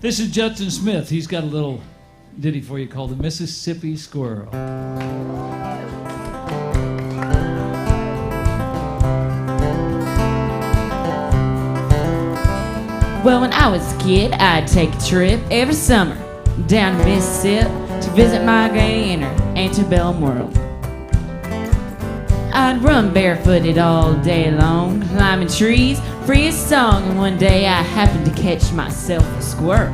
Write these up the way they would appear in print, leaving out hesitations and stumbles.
This is Justin Smith. He's got a little ditty for you called the Mississippi Squirrel. Well, when I was a kid, I'd take a trip every summer down to Mississippi to visit my granny and her antebellum world. I'd run barefooted all day long, climbing trees, free as song, and one day I happened to catch myself a squirrel.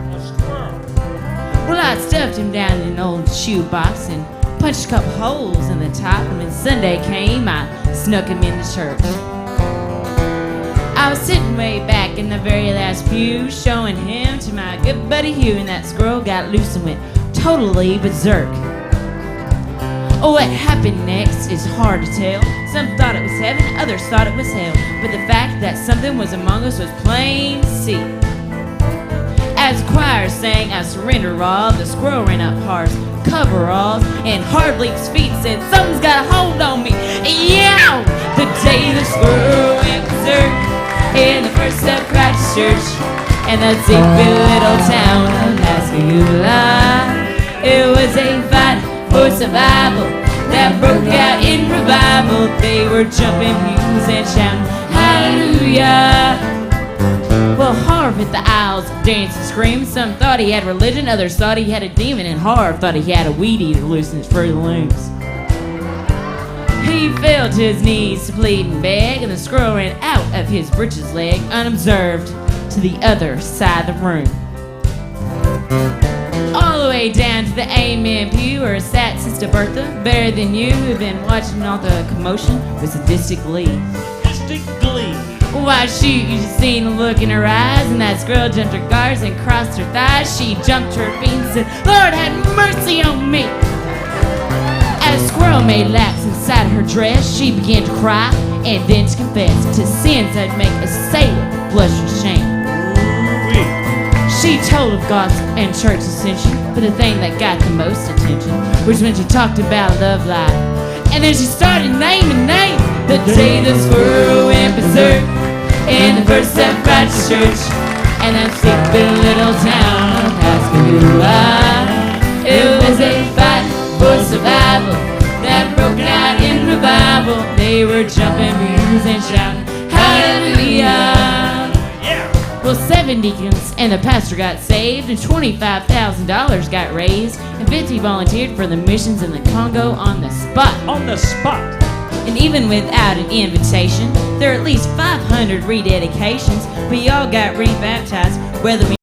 Well, I stuffed him down in an old shoebox and punched a couple holes in the top, and when Sunday came, I snuck him into church. I was sitting way back in the very last pew, showing him to my good buddy Hugh, and that squirrel got loose and went totally berserk. What happened next is hard to tell. Some thought it was heaven, others thought it was hell, but the fact that something was among us was plain to see. As the choir sang "I Surrender All," the squirrel ran up Har's coveralls and hard leaped his feet and said, "Something's got a hold on me." Yeah! The day the squirrel went berserk in the first Baptist church in that sleepy little town of Pascagoula. It was a fight for survival that broke out in revival. They were jumping pews and shouting hallelujah. Well, Harv hit the aisles, danced and screamed. Some thought he had religion, others thought he had a demon, and Harv thought he had a weed eater loose in his furry limbs. He fell to his knees to plead and beg, and the squirrel ran out of his breeches leg unobserved to the other side of the room. All the way down to the amen pew where sat Sister Bertha, better than you, who'd been watching all the commotion with sadistic glee. Why, shoot, you just seen the look in her eyes, and that squirrel jumped her guards and crossed her thighs. She jumped to her feet and said, "Lord, have mercy on me." As the squirrel made laps inside her dress, she began to cry and then to confess to sins that make a sailor blush with shame. She told of God's and church ascension, but the thing that got the most attention was when she talked about love life. And then she started naming names. The day the squirrel went berserk in the first Baptist church and that sleepy little town of Pascagoula. It was a fight for survival that broke out in revival. They were jumping pews and shouting hallelujah. Well, 7 deacons and the pastor got saved, and $25,000 got raised, and 50 volunteered for the missions in the Congo on the spot. On the spot. And even without an invitation, there are at least 500 rededications. We all got rebaptized, whether we